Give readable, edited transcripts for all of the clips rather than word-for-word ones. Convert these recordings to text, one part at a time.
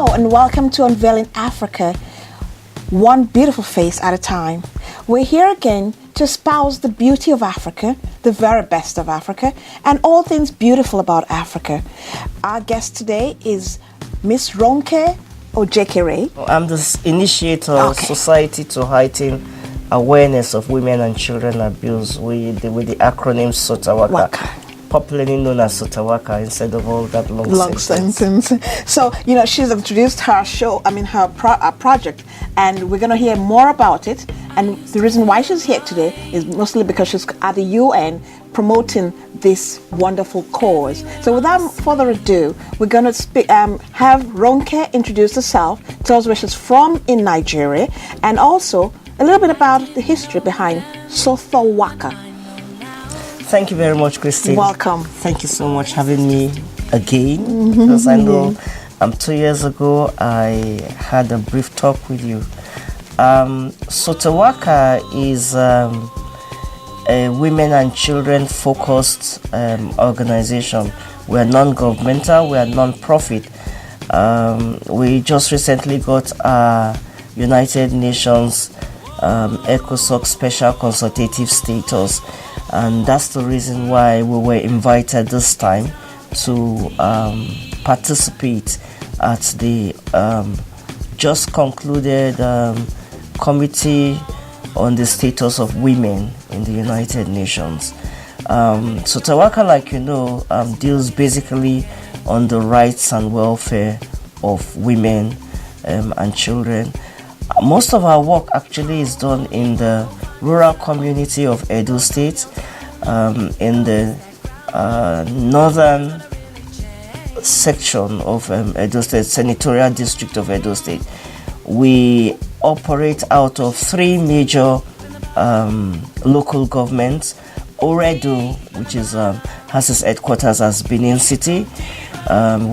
Hello and welcome to Unveiling Africa, one beautiful face at a time. We're here again to espouse the beauty of Africa, the very best of Africa, and all things beautiful about Africa. Our guest today is Miss Ronke Ojekere. I'm the initiator of Society to Heighten Awareness of Women and Children Abuse with the acronym sothawaca. Popularly known as sothawaca instead of all that long sentence. So, she's introduced her show, her project, and we're going to hear more about it. And the reason why she's here today is mostly because she's at the UN promoting this wonderful cause. So without further ado, we're going to have Ronke introduce herself, tell us where she's from in Nigeria, and also a little bit about the history behind sothawaca. Thank you very much, Christine. Welcome. Thank you so much for having me again. Because I know 2 years ago I had a brief talk with you. Sothawaca is a women and children focused organization. We are non-governmental, we are non-profit. We just recently got our United Nations ECOSOC special consultative status. And that's the reason why we were invited this time to participate at the just concluded Committee on the Status of Women in the United Nations. Sothawaca, like you know, deals basically on the rights and welfare of women and children. Most of our work actually is done in the rural community of Edo State, in the northern section of Edo State, senatorial district of Edo State. We operate out of 3 major local governments. Oredo, which is has its headquarters as Benin City,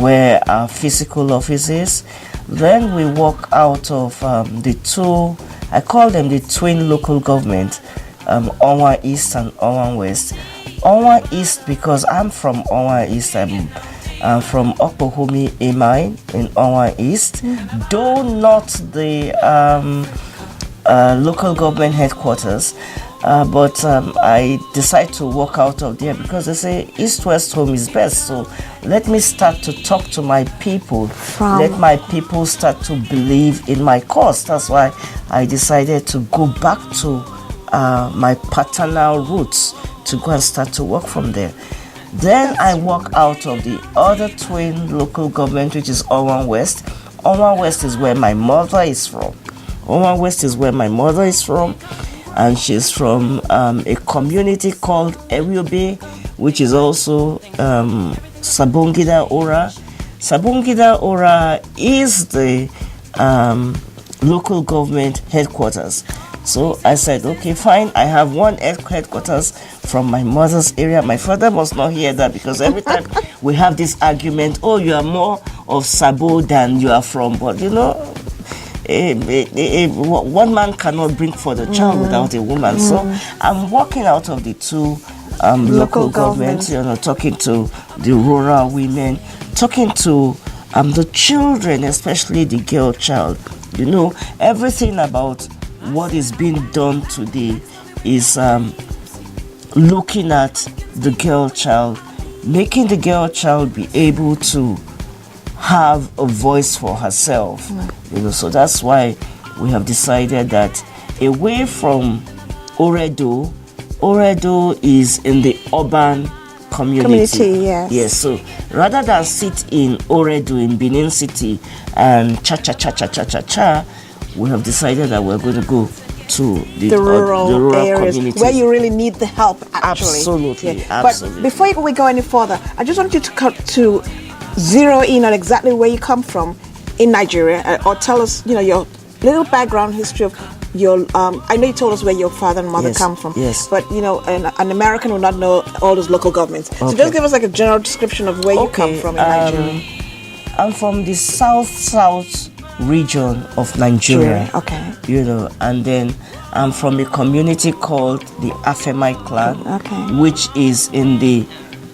where our physical office is. Then we work out of the 2, I call them the twin local government, Onwa East and Onwa West. Onwa East because I'm from Onwa East. I'm from Okpohomi Emine in Onwa East, though not the local government headquarters. But I decide to walk out of there because they say East-West home is best. So let me start to talk to my people. Let my people start to believe in my cause. That's why I decided to go back to my paternal roots to go and start to work from there. Then I walk out of the other twin local government, which is Onwa West. Onwa West is where my mother is from. Onwa West is where my mother is from. And she's from a community called Ewiobe, which is also Sabongida Ora. Sabongida Ora is the local government headquarters. So I said, okay, fine. I have one headquarters from my mother's area. My father must not hear that because every time we have this argument, oh, you are more of Sabo than you are from. But one man cannot bring forth a child without a woman. So I'm walking out of the 2 local governments, talking to the rural women, talking to the children, especially the girl child. Everything about what is being done today is looking at the girl child, making the girl child be able to have a voice for herself. So that's why we have decided that away from Oredo is in the urban community. Yes. So rather than sit in Oredo in Benin City and cha, we have decided that we're going to go to the rural areas communities where you really need the help. Actually, absolutely. But before we go any further, I just want you to zero in on exactly where you come from in Nigeria, or tell us, your little background history of your. I know you told us where your father and mother come from. Yes. But an American will not know all those local governments. Okay. So just give us like a general description of where you come from in Nigeria. I'm from the south region of Nigeria. Okay. And then I'm from a community called the Afemai clan, okay, which is in the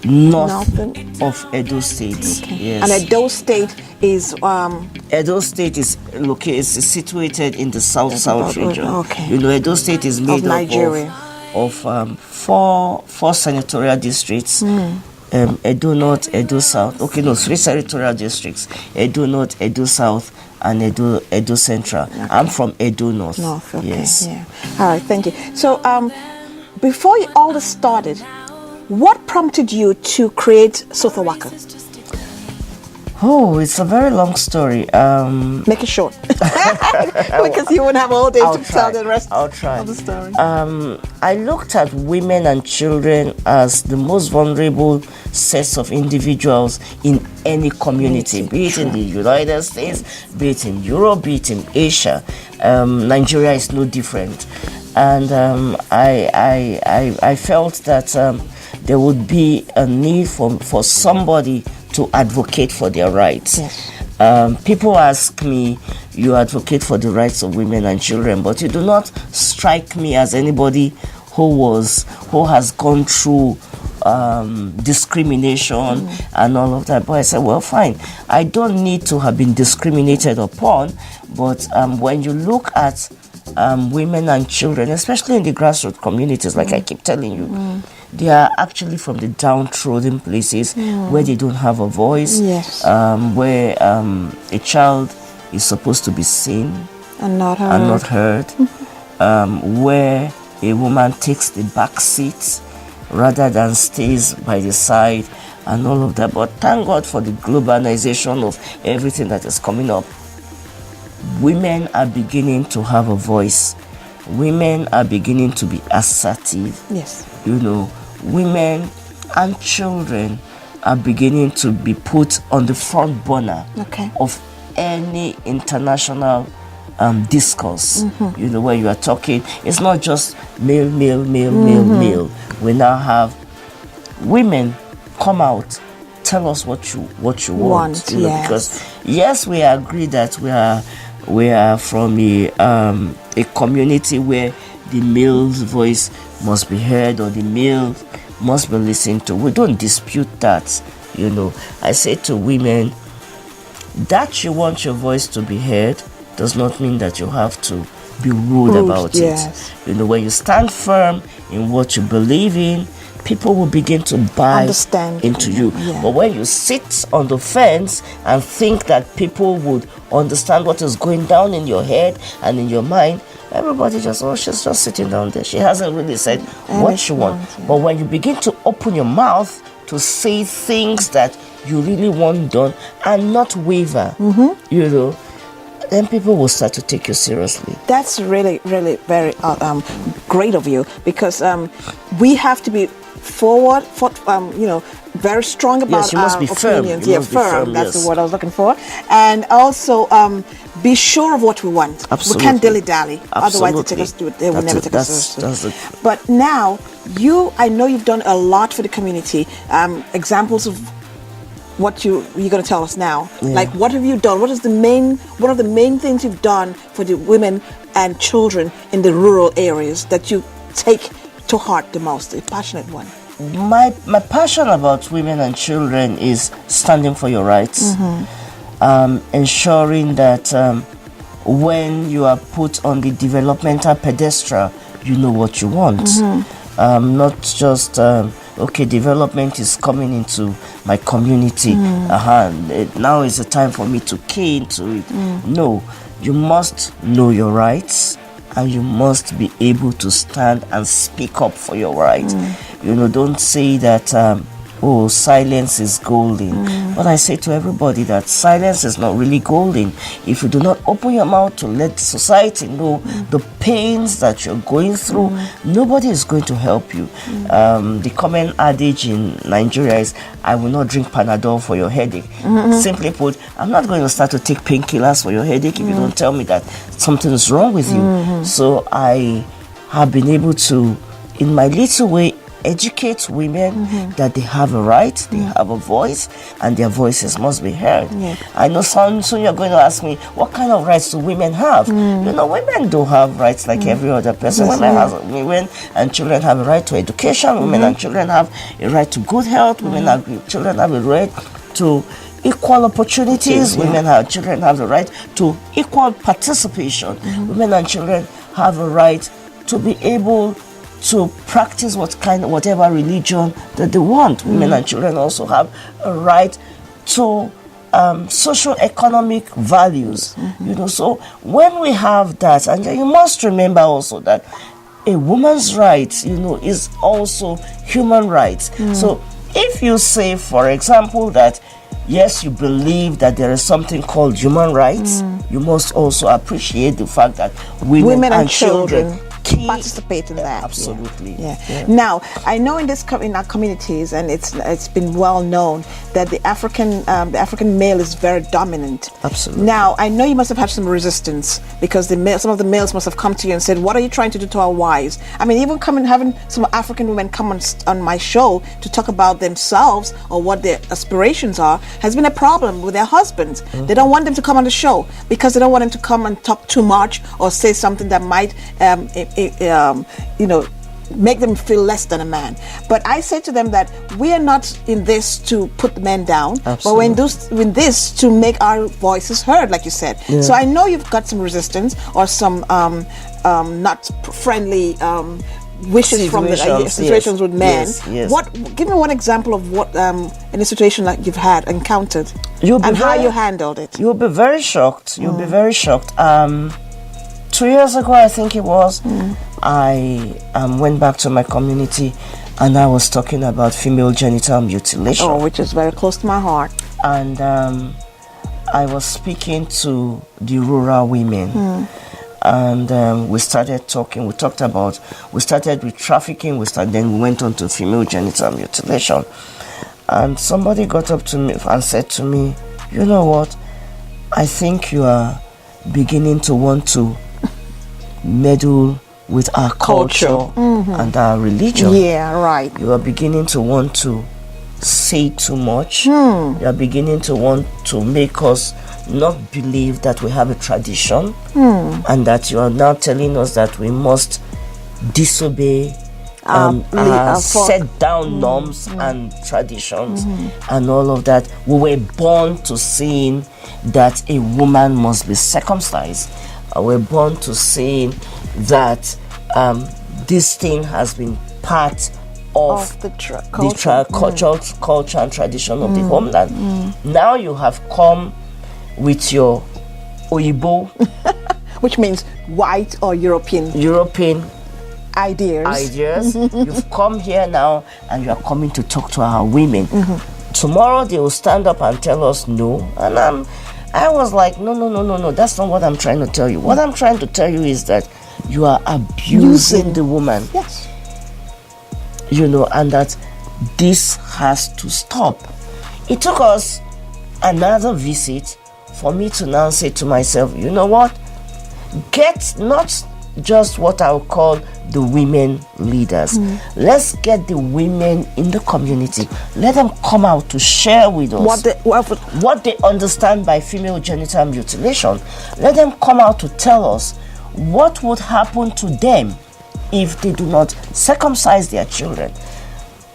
north of Edo State. Okay. Yes. And Edo State is Edo State is located, is situated in the south region. Okay. You know, Edo State is made Nigeria. of four senatorial districts. Edo North, Edo South. Okay, no, 3 senatorial districts: Edo North, Edo South, and Edo Central. Okay. I'm from Edo North. North. Okay. Yes. Yeah. All right. Thank you. So, before all this started, what prompted you to create Sothawaca? Oh, it's a very long story. Make it short, because you wouldn't have all day to tell the rest of the story. I looked at women and children as the most vulnerable sets of individuals in any community, be it in the United States, be it in Europe, be it in Asia. Nigeria is no different, and I felt that there would be a need for somebody to advocate for their rights. Yes. People ask me, you advocate for the rights of women and children, but you do not strike me as anybody who has gone through discrimination and all of that. But I said, well, fine, I don't need to have been discriminated upon, but when you look at women and children, especially in the grassroots communities, like I keep telling you, they are actually from the downtrodden places where they don't have a voice, yes. Where a child is supposed to be seen and not heard, where a woman takes the back seat rather than stays by the side and all of that. But thank God for the globalization of everything that is coming up. Women are beginning to have a voice. Women are beginning to be assertive. Yes. You know, women and children are beginning to be put on the front burner of any international discourse. You know, where you are talking, it's not just male. We now have women come out, tell us what you want. You know, yes. because yes, we agree that we are from a community where the male's voice must be heard or the male must be listened to. We don't dispute that. You know, I say to women that you want your voice to be heard does not mean that you have to be rude about yes. it. You know, when you stand firm in what you believe in, people will begin to buy into you. Yeah. But when you sit on the fence and think that people would understand what is going down in your head and in your mind, everybody just, she's just sitting down there. She hasn't really said what she wants. But when you begin to open your mouth to say things that you really want done and not waver, you know, then people will start to take you seriously. That's really, really very great of you, because we have to be forward, you know, very strong about yes, you must be opinions. Firm. Firm. That's the word I was looking for. And also be sure of what we want. Absolutely. We can't dilly-dally. Otherwise, they will never take us seriously. But now, I know you've done a lot for the community. Examples of what you're going to tell us now. Like, what have you done? What are the main things you've done for the women and children in the rural areas that you take to heart the most, a passionate one? My passion about women and children is standing for your rights, ensuring that when you are put on the developmental pedestal, you know what you want. Not just okay, development is coming into my community. Now is the time for me to key into it. No, you must know your rights, and you must be able to stand and speak up for your rights. You know, don't say that silence is golden. But I say to everybody that silence is not really golden. If you do not open your mouth to let society know the pains that you're going through, nobody is going to help you. The common adage in Nigeria is, I will not drink Panadol for your headache. Simply put, I'm not going to start to take painkillers for your headache if you don't tell me that something is wrong with you. So I have been able to, in my little way, educate women that they have a right, they have a voice, and their voices must be heard. I know soon you're going to ask me, what kind of rights do women have? You know, women do have rights like every other person. Women and children have a right to education. Women and children have a right to good health. Women and children have a right to equal opportunities. Women and children have the right to equal participation. Women and children have a right to be able to practice whatever religion that they want. Women and children also have a right to socio-economic values. You know, so when we have that, and you must remember also that a woman's right, you know, is also human rights. So if you say, for example, that yes, you believe that there is something called human rights, you must also appreciate the fact that women and children participate in that. Absolutely. Yeah. Now, I know in our communities, and it's been well known that the African male is very dominant. Absolutely. Now, I know you must have had some resistance because some of the males must have come to you and said, "What are you trying to do to our wives?" I mean, even having some African women come on my show to talk about themselves or what their aspirations are has been a problem with their husbands. They don't want them to come on the show because they don't want them to come and talk too much or say something that might you know, make them feel less than a man. But I say to them that we are not in this to put the men down, but we're in this to make our voices heard, like you said. So I know you've got some resistance or some not friendly wishes from the situations with men. Give me one example of what in a situation like you've encountered and how you handled it. You'll be very shocked. You'll be very shocked. 2 years ago, I think it was, I went back to my community and I was talking about female genital mutilation. Oh, which is very close to my heart. And I was speaking to the rural women. And we started talking. We started with trafficking. Then we went on to female genital mutilation. And somebody got up to me and said to me, "You know what? I think you are beginning to want to meddle with our culture and our religion. Yeah, right. You are beginning to want to say too much. You are beginning to want to make us not believe that we have a tradition, and that you are now telling us that we must disobey set down norms and traditions and all of that. We were born to seeing that a woman must be circumcised. We're born to saying that this thing has been part of the culture and tradition of the homeland. Now you have come with your Oyibo, which means white or European ideas. You've come here now and you are coming to talk to our women. Tomorrow they will stand up and tell us no, and I was like, no, that's not what I'm trying to tell you. What I'm trying to tell you is that you are abusing the woman. Yes. You know, and that this has to stop. It took us another visit for me to now say to myself, you know what? Get not just what I'll call the women leaders. Let's get the women in the community. Let them come out to share with us what they understand by female genital mutilation. Let them come out to tell us what would happen to them if they do not circumcise their children.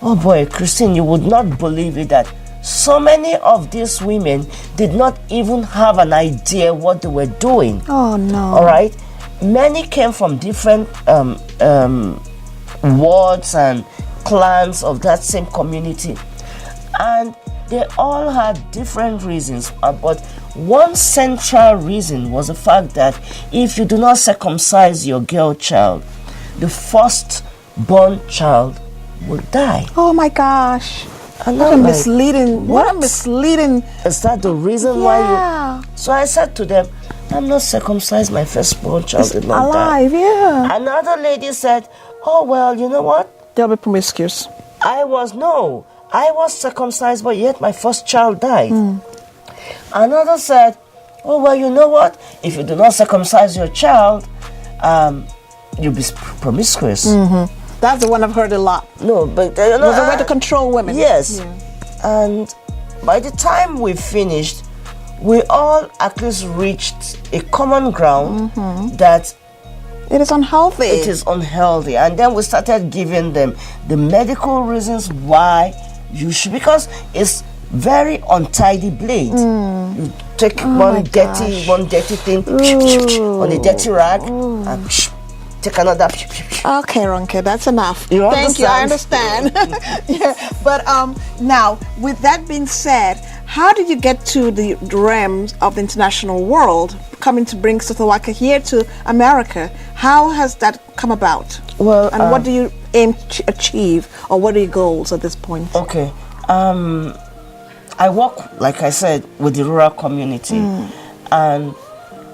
Oh boy, Christine, you would not believe it that so many of these women did not even have an idea what they were doing. Oh no. All right? Many came from different wards and clans of that same community, and they all had different reasons, but one central reason was the fact that if you do not circumcise your girl child, the first born child will die. Oh my gosh. And what a misleading. What a misleading. Is that the reason why you? So I said to them, I'm not circumcised, my firstborn child did not alive, die. Yeah. Another lady said, oh well, you know what? They'll be promiscuous. I was circumcised, but yet my first child died. Another said, oh well, you know what? If you do not circumcise your child, you'll be promiscuous. That's the one I've heard a lot. No, but It was a way to control women. Yes. Yeah. And by the time we finished, we all at least reached a common ground that It is unhealthy. it is unhealthy. And then we started giving them the medical reasons why you should, because it's very untidy blade. You take one dirty thing on a dirty rag and take another. Okay, Ronke, that's enough. You Thank you, I understand? understand. Yeah, but now, with that being said, how did you get to the realms of the international world, coming to bring sothawaca here to America? How has that come about? Well, and what do you aim to achieve, or what are your goals at this point? Okay. I work, like I said, with the rural community. And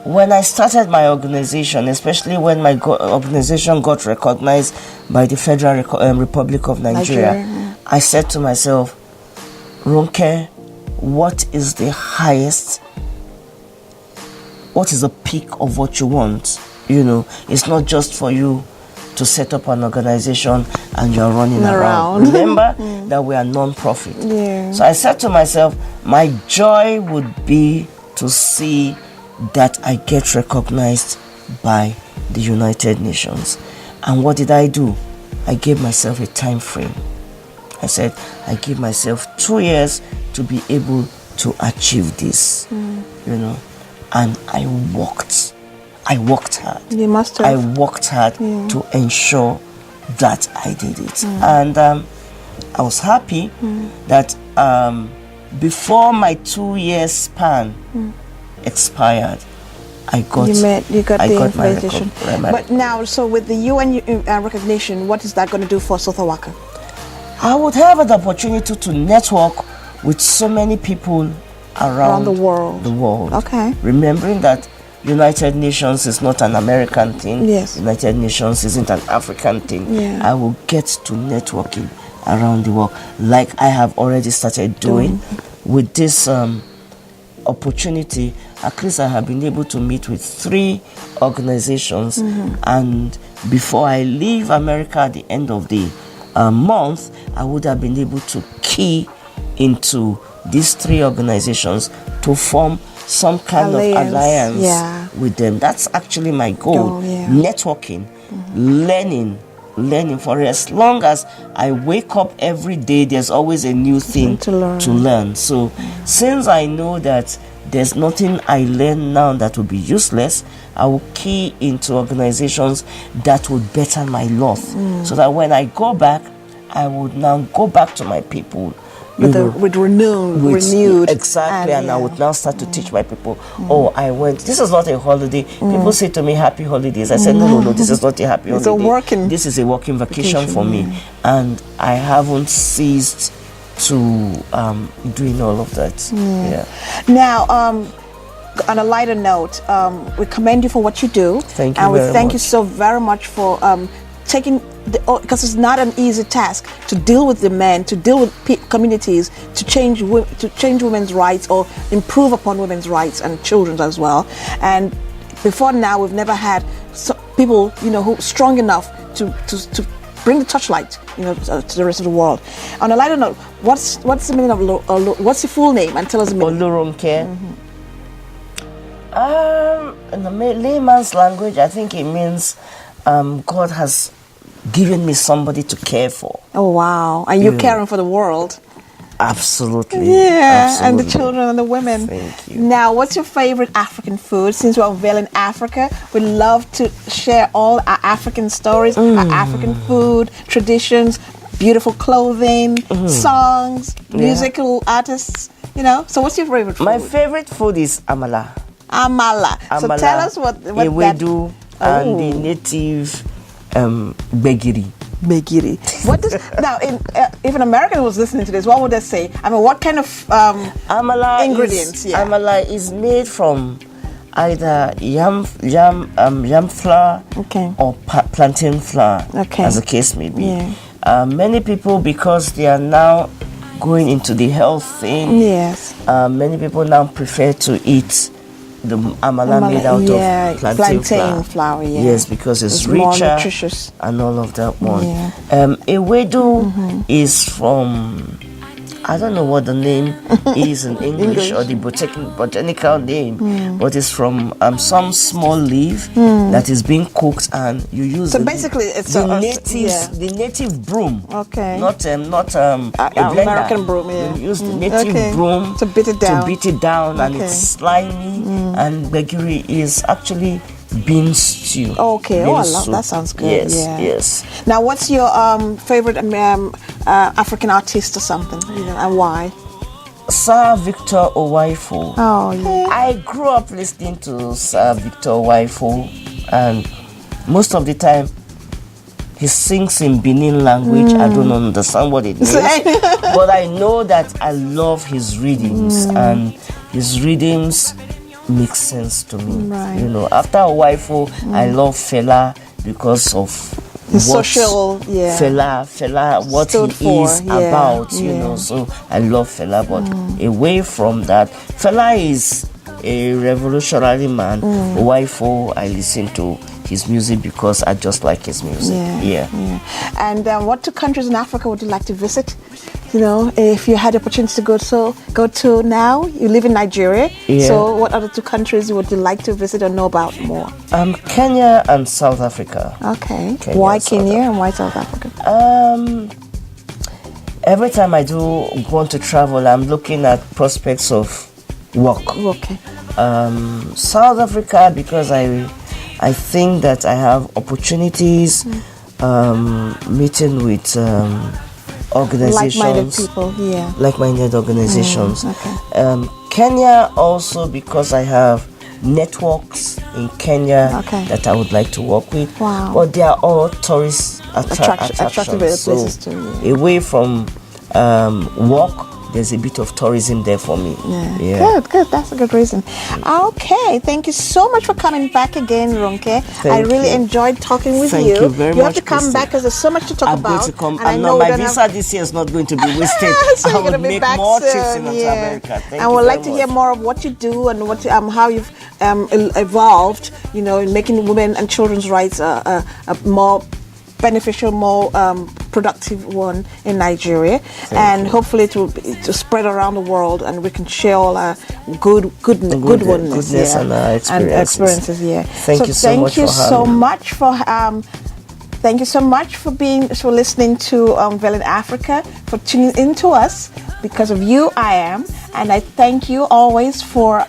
when I started my organization, especially when my organization got recognized by the Federal Republic of Nigeria, I said to myself, Ronke, what is the highest, what is the peak of what you want? You know, it's not just for you to set up an organization and you're running around. Remember that we are non-profit. Yeah. So I said to myself, my joy would be to see that I get recognized by the United Nations. And what did I do? I gave myself a time frame. I said, I give myself 2 years to be able to achieve this, you know. And I worked hard. You must have. I worked hard to ensure that I did it. And I was happy that before my 2 year span expired, I got the invitation. my But now, so with the UN recognition, what is that going to do for sothawaca? I would have an opportunity to network with so many people around the world. Okay. Remembering that United Nations is not an American thing. Yes. United Nations isn't an African thing. Yeah. I will get to networking around the world, like I have already started doing. With this opportunity, at least I have been able to meet with 3 organizations, and before I leave America at the end of the month, I would have been able to key into these 3 organizations to form some kind of alliance with them. That's actually my goal. Networking, learning for as long as I wake up every day, there's always a new thing to learn. So since I know that there's nothing I learn now that will be useless, I will key into organizations that would better my lot, so that when I go back, I would now go back to my people with renewed exactly, and I would now start to teach my people. Oh, I went. This is not a holiday. People say to me, "Happy holidays." I said, "No, this is not a happy holiday. This is a working vacation for me," and I haven't ceased to doing all of that. Now, on a lighter note, we commend you for what you do. Thank you and we very thank much. you so very much for taking, because it's not an easy task to deal with the men, to deal with communities, to change women's rights or improve upon women's rights and children's as well. And before now, we've never had people, who strong enough to bring the touchlight, to the rest of the world. On a lighter note, what's the meaning of what's your full name, and tell us the meaning. Ronke. In the layman's language, I think it means God has given me somebody to care for. Oh wow! And you're caring for the world. Absolutely. Yeah, absolutely. and the children and the women. Thank you. Now, what's your favorite African food? Since we're unveiling Africa, we'd love to share all our African stories, our African food, traditions, beautiful clothing, songs, musical artists. So what's your favorite food? My favorite food is amala. Amala. So tell us what Ewedu and the native begiri. What does now? If an American was listening to this, what would they say? I mean, what kind of amala ingredients? Amala is made from either yam flour or plantain flour, as the case may be. Many people, because they are now going into the health thing, many people now prefer to eat the amala made out of plantain flour. Yeah. Yes, because it's richer, more nutritious, and all of that one. Yeah. Ewedu is from, I don't know what the name is in English or the botanical name, but it's from some small leaf that is being cooked, and you use basically it's the native broom. Okay. Not a blender. American broom. Yeah. You use the native broom to beat it down. And it's slimy. And begiri is actually bean stew. Okay. I love that. Sounds good. Yes. Yeah. Yes. Now, what's your favorite African artist or something? And why? Sir Victor Owaifo. Oh, yeah. I grew up listening to Sir Victor Owaifo, and most of the time he sings in Benin language. I don't understand what it means, but I know that I love his readings, and his readings make sense to me. Right. After Owaifo, I love Fela because of social, Fela, what he is about, so I love Fela, but away from that, Fela is a revolutionary man. Owaifo, I listen to his music because I just like his music. Yeah. And what two countries in Africa would you like to visit? If you had the opportunity to go to now, you live in Nigeria. Yeah. So what other two countries would you like to visit or know about more? Kenya and South Africa. Okay. Why Kenya and why South Africa? Every time I do want to travel, I'm looking at prospects of work. Okay. South Africa, because I think that I have opportunities meeting with organizations, like-minded people, like-minded organizations. Okay. Kenya also, because I have networks in Kenya that I would like to work with. Wow. But they are all tourist attractive places too. Away from work, there's a bit of tourism there for me. Yeah. Good. That's a good reason. Okay, thank you so much for coming back again, Ronke. I really enjoyed talking with you. Thank you very much. You have to come back because there's so much to talk about. I'm going to come. And my visa this year is not going to be wasted. So I will make more trips in America. And we'd like to hear more of what you do and what how you've evolved, in making women and children's rights a more beneficial, more productive one in Nigeria, and hopefully it will spread around the world, and we can share all our goodness and our experiences. Thank you so much for listening to Velen Africa, for tuning into us. Because of you, I am, and I thank you always for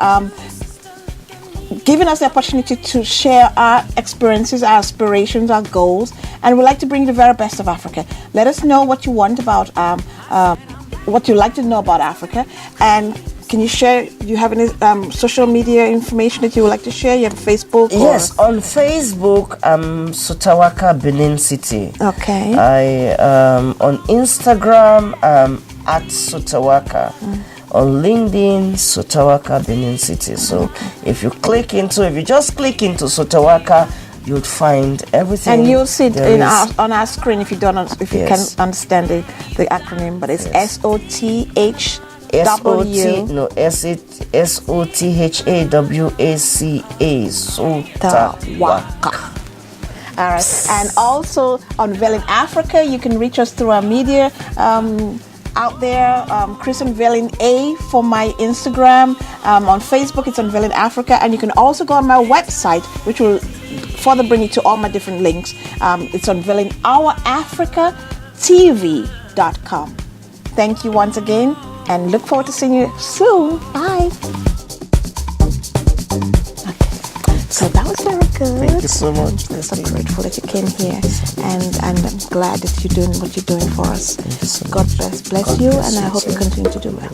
giving us the opportunity to share our experiences, our aspirations, our goals, and we'd like to bring you the very best of Africa. Let us know what you want about, what you like to know about Africa, and can you share? Do you have any social media information that you would like to share? You have Facebook? Yes, on Facebook, Sothawaca, Benin City. Okay. On Instagram, at Sothawaca. On LinkedIn, Sothawaca, Benin City. So if you just click into Sothawaca, you'll find everything. And you'll see it on our screen if you can understand the acronym. But it's SOTHAWACA. Sothawaca. All right. And also on Velen Africa, you can reach us through our media out there. Christian Velen A for my Instagram. On Facebook, it's on Velen Africa, and you can also go on my website, which will further bring you to all my different links. It's on VelenOurAfricaTV.com. Thank you once again, and look forward to seeing you soon. Bye. So that was very good. Thank you so much. I'm so grateful that you came here, and I'm glad that you're doing what you're doing for us. Thank you so God much. bless you, and I hope you continue to do well.